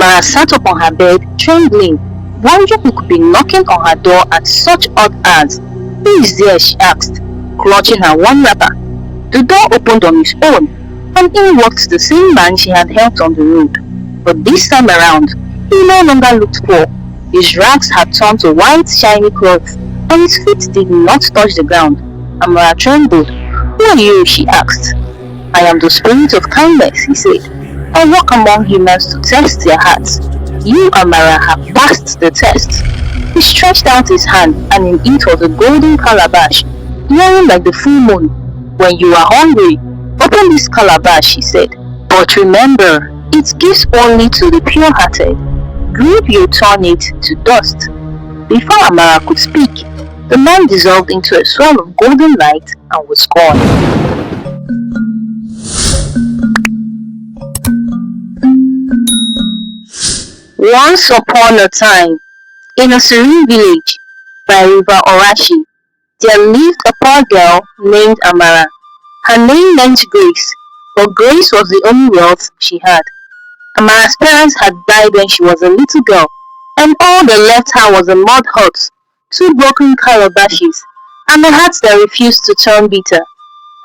Amara sat up on her bed, trembling, wondering who could be knocking on her door at such odd hours. "Who is there?" she asked, clutching her one wrapper. The door opened on its own, and in walked the same man she had helped on the road. But this time around, he no longer looked poor. His rags had turned to white, shiny cloth, and his feet did not touch the ground. Amara trembled. "Who are you?" she asked. "I am the spirit of kindness," he said. "I walk among humans to test their hearts. You, Amara, have passed the test." He stretched out his hand, and in it was a golden calabash, glowing like the full moon. "When you are hungry, open this calabash," he said. "But remember, it gives only to the pure-hearted. Grip you turn it to dust." Before Amara could speak, the man dissolved into a swirl of golden light and was gone. Once upon a time, in a serene village by River Orashi, there lived a poor girl named Amara. Her name meant grace, but grace was the only wealth she had. Amara's parents had died when she was a little girl, and all they left her was a mud hut, 2 broken calabashes, and a heart that refused to turn bitter.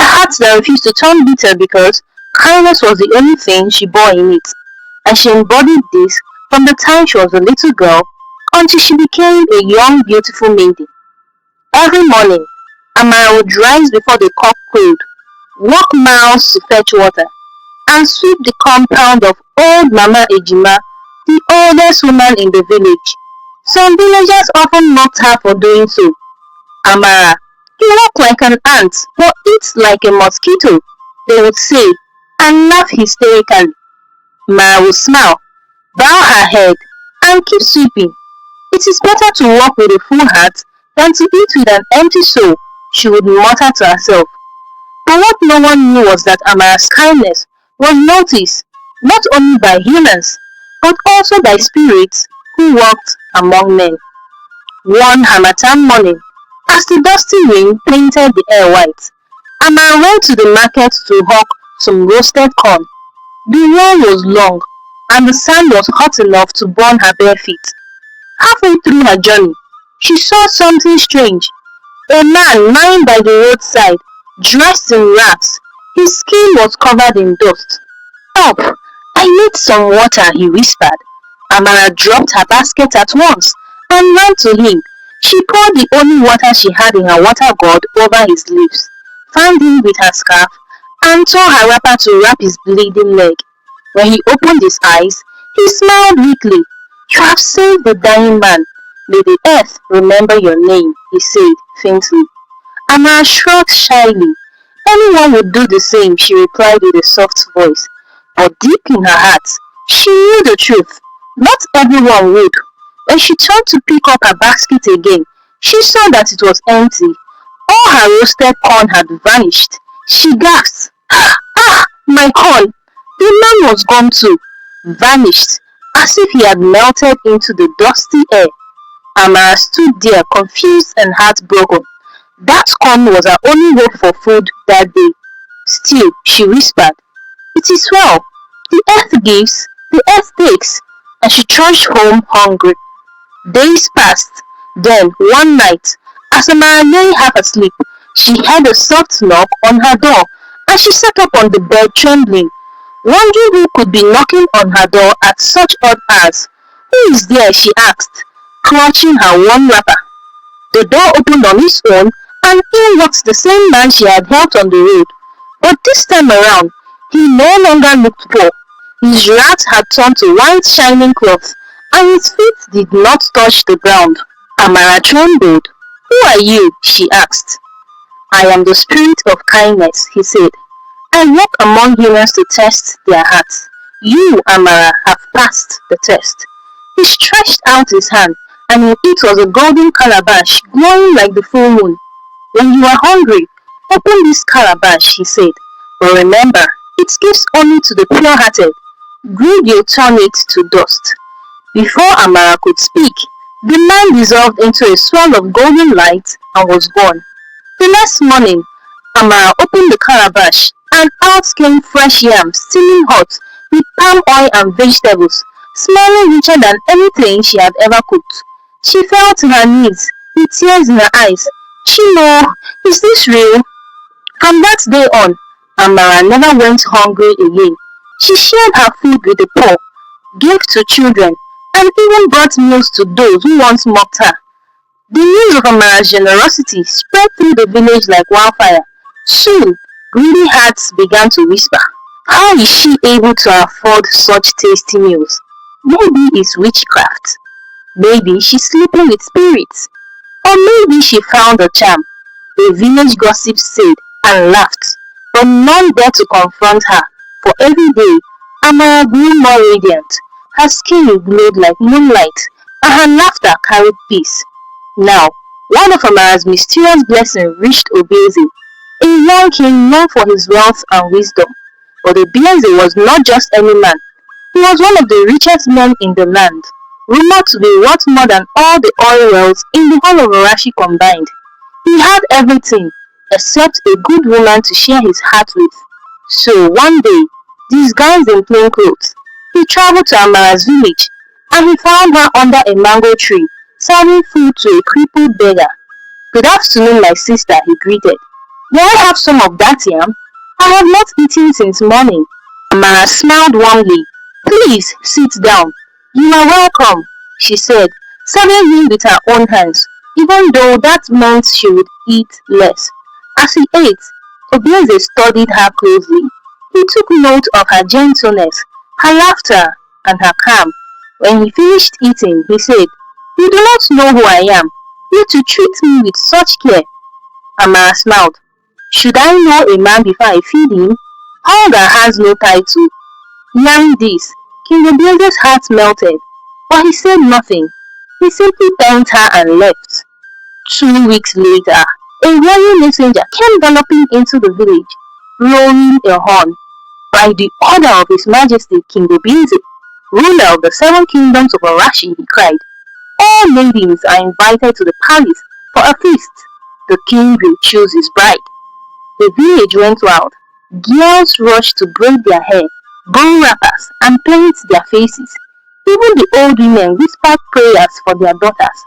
A heart that refused to turn bitter because kindness was the only thing she bore in it, and she embodied this from the time she was a little girl until she became a young, beautiful maiden. Every morning, Amara would rise before the cock crowed, walk miles to fetch water, and sweep the compound of old Mama Ejima, the oldest woman in the village. Some villagers often mocked her for doing so. "Amara, you walk like an ant, but eat like a mosquito," they would say, and laugh hysterically. Amara would smile, bow her head, and keep sweeping. "It is better to walk with a full heart than to eat with an empty soul," she would mutter to herself. But what no one knew was that Amara's kindness was noticed not only by humans, but also by spirits who walked among men. One Harmattan morning, as the dusty rain painted the air white, Amara went to the market to hawk some roasted corn. The road was long, and the sand was hot enough to burn her bare feet. Halfway through her journey, she saw something strange. A man lying by the roadside, dressed in rags. His skin was covered in dust. "Help! I need some water," he whispered. Amara dropped her basket at once and ran to him. She poured the only water she had in her water gourd over his lips, fanned him with her scarf, and tore her wrapper to wrap his bleeding leg. When he opened his eyes, he smiled weakly. "You have saved the dying man. May the earth remember your name," he said faintly. Amara shrugged shyly. "Anyone would do the same," she replied with a soft voice. But deep in her heart, she knew the truth. Not everyone would. When she turned to pick up her basket again, she saw that it was empty. All her roasted corn had vanished. She gasped, "Ah, my corn!" The man was gone too, vanished, as if he had melted into the dusty air. Amara stood there, confused and heartbroken. That corn was her only hope for food that day. Still, she whispered, "It is well. The earth gives, the earth takes," and she trudged home hungry. Days passed. Then, one night, as Amara lay half asleep, she heard a soft knock on her door, and she sat up on the bed trembling, wondering who could be knocking on her door at such odd hours. "Who is there?" she asked, clutching her warm wrapper. The door opened on its own, and in walked the same man she had helped on the road. But this time around, he no longer looked poor. His rags had turned to white shining cloth, and his feet did not touch the ground. Amara trembled. "Who are you?" she asked. "I am the spirit of kindness," he said. "I walk among humans to test their hearts. You, Amara, have passed the test." He stretched out his hand, and in it was a golden calabash glowing like the full moon. "When you are hungry, open this calabash," he said. "But remember, it gives only to the pure-hearted. Greed will turn it to dust." Before Amara could speak, the man dissolved into a swirl of golden light and was gone. The next morning, Amara opened the calabash, and out came fresh yams, steaming hot, with palm oil and vegetables, smiling richer than anything she had ever cooked. She fell to her knees, with tears in her eyes. Chimo, is this real? From that day on, Amara never went hungry again. She shared her food with the poor, gave to children, and even brought meals to those who once mocked her. The news of Amara's generosity spread through the village like wildfire. Soon, greedy hearts began to whisper, how is she able to afford such tasty meals? Maybe it's witchcraft. Maybe she's sleeping with spirits. Or maybe she found a charm. The village gossips said and laughed, but none dared to confront her, for every day Amara grew more radiant. Her skin glowed like moonlight, and her laughter carried peace. Now, one of Amara's mysterious blessings reached Obeze, a young king known for his wealth and wisdom. But Obeze was not just any man. He was one of the richest men in the land, rumored to be worth more than all the oil wells in the whole of Arashi combined. He had everything except a good woman to share his heart with. So one day, disguised in plain clothes, he traveled to Amara's village, and he found her under a mango tree, serving food to a crippled beggar. Good afternoon, my sister, he greeted. May I have some of that yam? I have not eaten since morning. Amara smiled warmly. Please sit down. You are welcome, she said, serving him with her own hands, even though that meant she would eat less. As he ate, Obeze studied her closely. He took note of her gentleness, her laughter, and her calm. When he finished eating, he said, You do not know who I am, yet you treat me with such care. Amara smiled. Should I know a man before I feed him? Hunger has no title. Hearing this, King Obeze's heart melted, but he said nothing. He simply thanked her and left. 2 weeks later, a royal messenger came galloping into the village, blowing a horn. By the order of His Majesty King Obeze, ruler of the 7 kingdoms of Arashi, he cried, all maidens are invited to the palace for a feast. The king will choose his bride. The village went wild. Girls rushed to braid their hair, bow wrappers, and paint their faces. Even the old women whispered prayers for their daughters.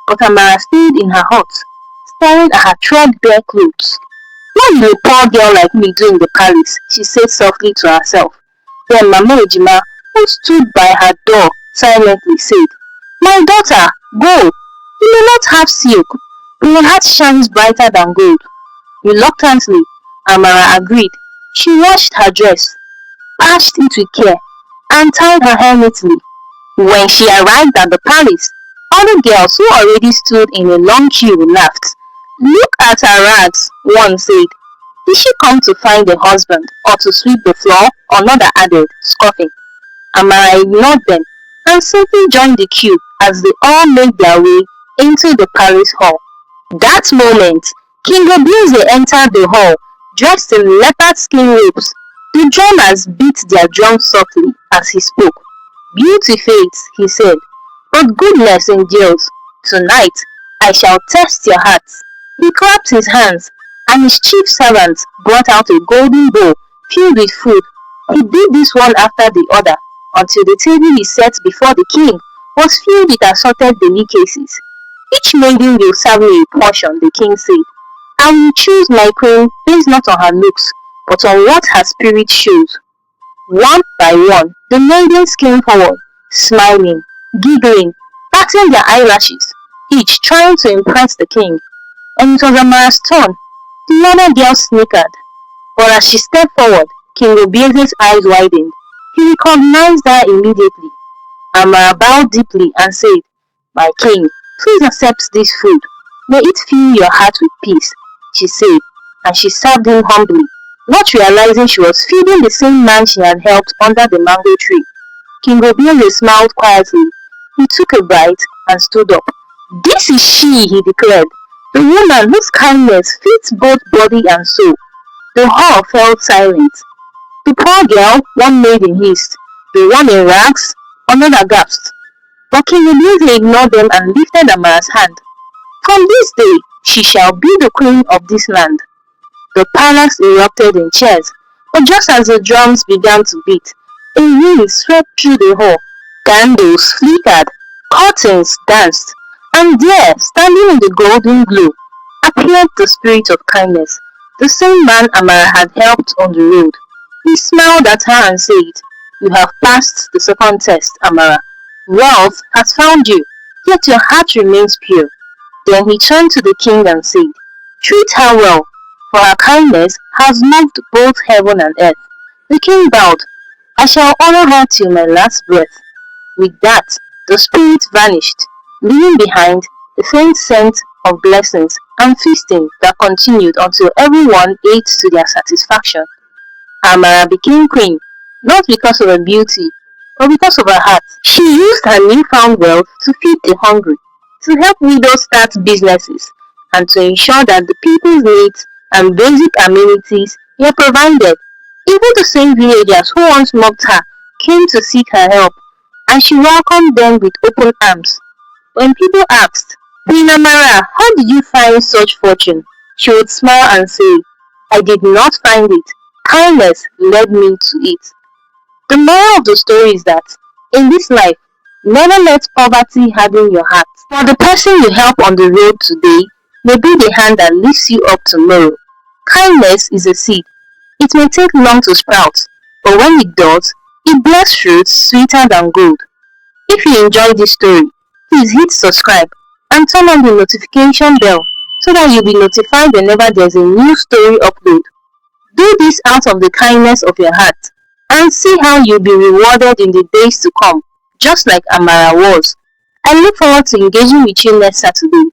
But Amara stayed in her hut, staring at her threadbare clothes. What will a poor girl like me do in the palace? She said softly to herself. Then Mama Ejima, who stood by her door, silently said, My daughter, go. You may not have silk, but your heart shines brighter than gold. Reluctantly, Amara agreed. She washed her dress, patched it with care, and tied her hair neatly. When she arrived at the palace, other girls who already stood in a long queue laughed. Look at her rags, one said. Did she come to find a husband or to sweep the floor? Another added, scoffing. Amara ignored them and simply joined the queue as they all made their way into the palace hall. That moment, King Obeze entered the hall, dressed in leopard skin robes. The drummers beat their drums softly as he spoke. Beauty fades, he said, but goodness endures. Tonight, I shall test your hearts. He clapped his hands, and his chief servants brought out a golden bowl filled with food. He did this one after the other, until the table he set before the king was filled with assorted delicacies. Each maiden will serve me a portion, the king said. I will choose my queen based not on her looks, but on what her spirit shows. One by one, the maidens came forward, smiling, giggling, patting their eyelashes, each trying to impress the king. And it was Amara's turn. The other girl snickered, but as she stepped forward, King Obeze's eyes widened. He recognized her immediately. Amara bowed deeply and said, My king, please accept this food. May it fill your heart with peace, she said, and she served him humbly, not realizing she was feeding the same man she had helped under the mango tree. King Obeze smiled quietly. He took a bite and stood up. This is she, he declared, the woman whose kindness fits both body and soul. The hall fell silent. The poor girl, one maiden hissed, the one in rags, another gasped. But King Obeze ignored them and lifted Amara's hand. From this day, she shall be the queen of this land. The palace erupted in cheers, but just as the drums began to beat, a wind swept through the hall. Candles flickered, curtains danced, and there, standing in the golden glow, appeared the spirit of kindness, the same man Amara had helped on the road. He smiled at her and said, "You have passed the second test, Amara. Wealth has found you, yet your heart remains pure." Then he turned to the king and said, "Treat her well, for her kindness has moved both heaven and earth." The king bowed. "I shall honor her till my last breath." With that, the spirit vanished, leaving behind the faint scent of blessings and feasting that continued until everyone ate to their satisfaction. Amara became queen, not because of her beauty, but because of her heart. She used her newfound wealth to feed the hungry, to help widows start businesses, and to ensure that the people's needs and basic amenities were provided. Even the same villagers who once mocked her came to seek her help, and she welcomed them with open arms. When people asked, "Queen Amara, how did you find such fortune?" she would smile and say, "I did not find it. Kindness led me to it." The moral of the story is that, in this life, never let poverty harden your heart. For the person you help on the road today may be the hand that lifts you up tomorrow. Kindness is a seed. It may take long to sprout, but when it does, it bears fruits sweeter than gold. If you enjoyed this story, please hit subscribe and turn on the notification bell so that you'll be notified whenever there's a new story upload. Do this out of the kindness of your heart and see how you'll be rewarded in the days to come, just like Amara was. I look forward to engaging with you next Saturday.